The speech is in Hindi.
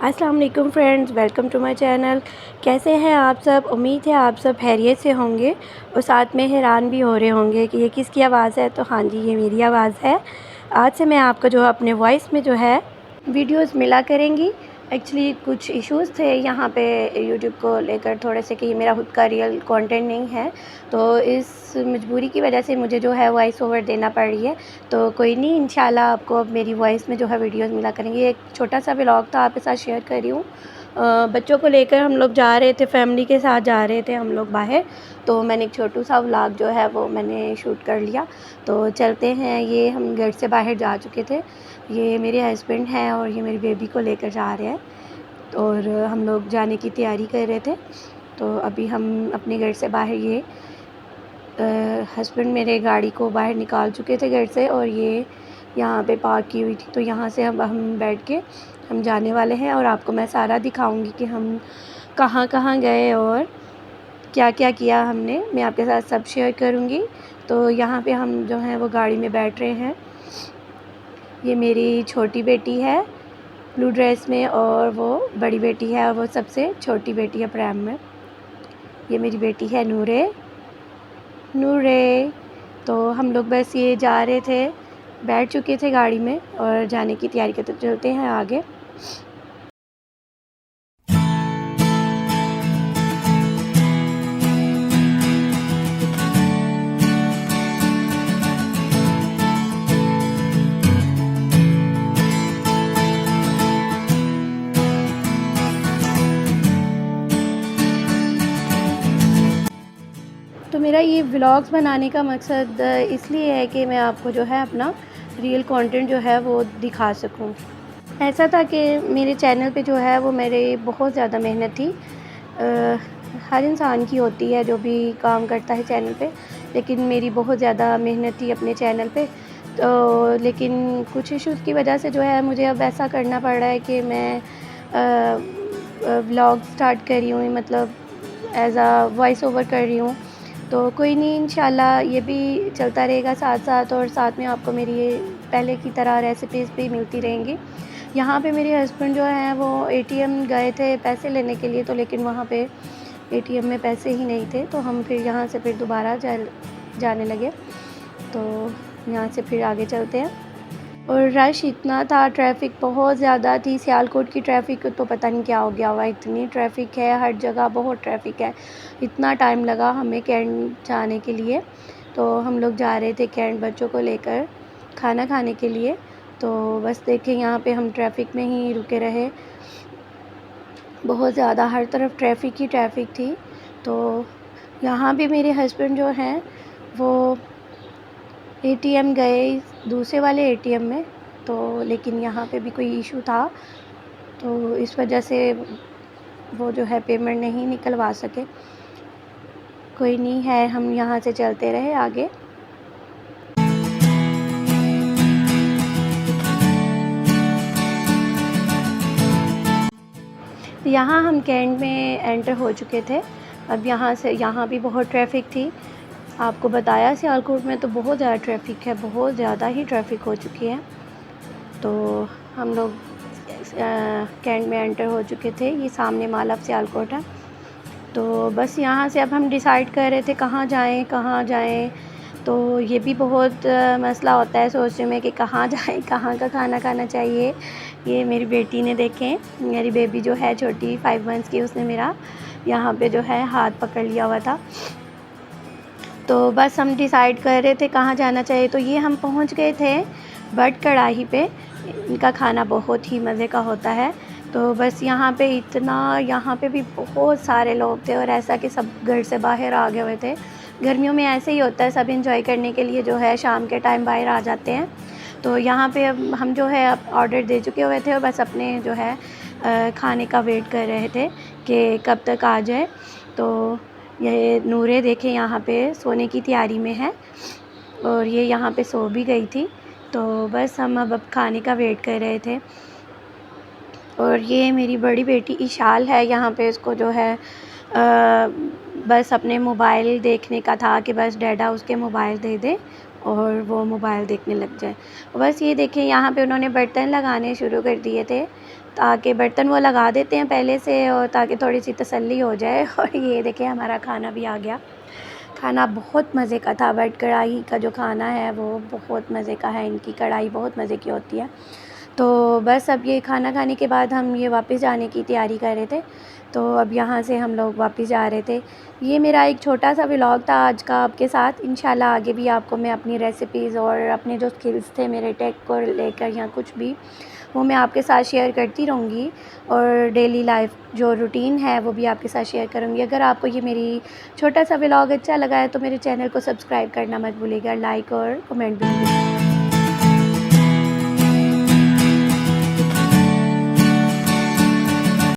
अस्सलाम वालेकुम friends, welcome to my channel. कैसे हैं आप सब? उम्मीद है आप सब खैरियत से होंगे और साथ में हैरान भी हो रहे होंगे कि ये किसकी आवाज़ है। तो हाँ जी, ये मेरी आवाज़ है। आज से मैं आपको जो अपने वॉइस में जो है वीडियोस मिला करेंगी। एक्चुअली कुछ इश्यूज़ थे यहाँ पे यूट्यूब को लेकर थोड़े से कि मेरा खुद का रियल कंटेंट नहीं है, तो इस मजबूरी की वजह से मुझे जो है वॉइस ओवर देना पड़ रही है। तो कोई नहीं, इंशाल्लाह आपको अब मेरी वॉइस में जो है वीडियोस मिला करेंगी। एक छोटा सा व्लॉग था आपके साथ शेयर कर रही हूँ। बच्चों को लेकर हम लोग जा रहे थे, फैमिली के साथ जा रहे थे हम लोग बाहर। तो मैंने एक छोटू सा व्लॉग जो है वो मैंने शूट कर लिया। तो चलते हैं, ये हम घर से बाहर जा चुके थे। ये मेरे हस्बैंड हैं और ये मेरी बेबी को लेकर जा रहे हैं और हम लोग जाने की तैयारी कर रहे थे। तो अभी हम अपने घर से बाहर, ये हस्बैंड मेरे गाड़ी को बाहर निकाल चुके थे घर से और ये यहाँ पे पार्क की हुई थी। तो यहाँ से हम बैठ के हम जाने वाले हैं और आपको मैं सारा दिखाऊंगी कि हम कहाँ कहाँ गए और क्या क्या किया हमने, मैं आपके साथ सब शेयर करूँगी। तो यहाँ पे हम जो हैं वो गाड़ी में बैठ रहे हैं। ये मेरी छोटी बेटी है ब्लू ड्रेस में और वो बड़ी बेटी है और वो सबसे छोटी बेटी है प्रैम में। ये मेरी बेटी है नूरे। नूरे। तो हम लोग बस ये जा रहे थे, बैठ चुके थे गाड़ी में और जाने की तैयारी करते। चलते हैं आगे। तो मेरा ये व्लॉग्स बनाने का मकसद इसलिए है कि मैं आपको जो है अपना रियल कंटेंट जो है वो दिखा सकूं। ऐसा था कि मेरे चैनल पे जो है वो मेरे बहुत ज़्यादा मेहनत थी। हर इंसान की होती है जो भी काम करता है चैनल पे, लेकिन मेरी बहुत ज़्यादा मेहनत थी अपने चैनल पे। तो लेकिन कुछ इश्यूज़ की वजह से जो है मुझे अब ऐसा करना पड़ रहा है कि मैं व्लॉग स्टार्ट कर रही हूँ, मतलब एज़ आ वॉइस ओवर कर रही हूँ। तो कोई नहीं, इंशाल्लाह ये भी चलता रहेगा साथ साथ और साथ में आपको मेरी ये पहले की तरह रेसिपीज़ भी मिलती रहेंगी। यहाँ पे मेरे हस्बैंड जो हैं वो एटीएम गए थे पैसे लेने के लिए, तो लेकिन वहाँ पे एटीएम में पैसे ही नहीं थे। तो हम फिर यहाँ से फिर दोबारा जाने लगे। तो यहाँ से फिर आगे चलते हैं। और रश इतना था, ट्रैफ़िक बहुत ज़्यादा थी। सियालकोट की ट्रैफ़िक तो पता नहीं क्या हो गया हुआ, इतनी ट्रैफ़िक है, हर जगह बहुत ट्रैफ़िक है। इतना टाइम लगा हमें कैंट जाने के लिए। तो हम लोग जा रहे थे कैंट बच्चों को लेकर खाना खाने के लिए। तो बस देखें, यहाँ पे हम ट्रैफ़िक में ही रुके रहे। बहुत ज़्यादा हर तरफ ट्रैफ़िक ही ट्रैफ़िक थी। तो यहाँ भी मेरे हस्बैंड जो हैं वो एटीएम गए दूसरे वाले एटीएम में, तो लेकिन यहाँ पे भी कोई इशू था, तो इस वजह से वो जो है पेमेंट नहीं निकलवा सके। कोई नहीं है, हम यहाँ से चलते रहे आगे। यहाँ हम कैंट में एंटर हो चुके थे। अब यहाँ भी बहुत ट्रैफ़िक थी। आपको बताया सियालकोट में तो बहुत ज़्यादा ट्रैफ़िक है, बहुत ज़्यादा ही ट्रैफ़िक हो चुकी है। तो हम लोग कैंट में एंटर हो चुके थे। ये सामने मॉल ऑफ सियालकोट है। तो बस यहाँ से अब हम डिसाइड कर रहे थे कहाँ जाएँ कहाँ जाएँ। तो ये भी बहुत मसला होता है सोचने में कि कहाँ जाएँ, कहाँ का खाना खाना चाहिए। ये मेरी बेटी ने, देखें मेरी बेबी जो है छोटी 5 मंथ्स की, उसने मेरा यहाँ पे जो है हाथ पकड़ लिया हुआ था। तो बस हम डिसाइड कर रहे थे कहाँ जाना चाहिए। तो ये हम पहुँच गए थे बट कढ़ाई पे। इनका खाना बहुत ही मज़े का होता है। तो बस यहाँ पे भी बहुत सारे लोग थे और ऐसा कि सब घर से बाहर आ गए हुए थे। गर्मियों में ऐसे ही होता है, सब एंजॉय करने के लिए जो है शाम के टाइम बाहर आ जाते हैं। तो यहाँ पे अब हम जो है अब ऑर्डर दे चुके हुए थे और बस अपने जो है खाने का वेट कर रहे थे कि कब तक आ जाए। तो ये नूरे देखें यहाँ पे सोने की तैयारी में है और ये यहाँ पे सो भी गई थी। तो बस हम अब खाने का वेट कर रहे थे। और ये मेरी बड़ी बेटी इशाल है, यहाँ पे इसको जो है बस अपने मोबाइल देखने का था कि बस डैडा उसके मोबाइल दे दे और वो मोबाइल देखने लग जाए। बस ये देखिए यहाँ पे उन्होंने बर्तन लगाने शुरू कर दिए थे, ताकि बर्तन वो लगा देते हैं पहले से और ताकि थोड़ी-सी तसल्ली हो जाए और ये देखिए हमारा खाना भी आ गया। खाना बहुत मज़े का था, बट कढ़ाई का जो खाना है वो बहुत मज़े का है, इनकी कढ़ाई बहुत मज़े की होती है। तो बस अब ये खाना खाने के बाद हम ये वापस जाने की तैयारी कर रहे थे, तो अब यहाँ से हम लोग वापस जा रहे थे। ये मेरा एक छोटा-सा व्लॉग था आज का आपके साथ। इंशाल्लाह आगे भी आपको मैं अपनी रेसिपीज़ और अपने जो स्किल्स थे मेरे टेक को लेकर या कुछ भी, वो मैं आपके साथ शेयर करती रहूँगी और डेली लाइफ़ जो रूटीन है वो भी आपके साथ शेयर करूँगी। अगर आपको ये मेरी छोटा-सा व्लॉग अच्छा लगा है तो मेरे चैनल को सब्सक्राइब करना मत भूलिएगा, लाइक और कमेंट भी कीजिए।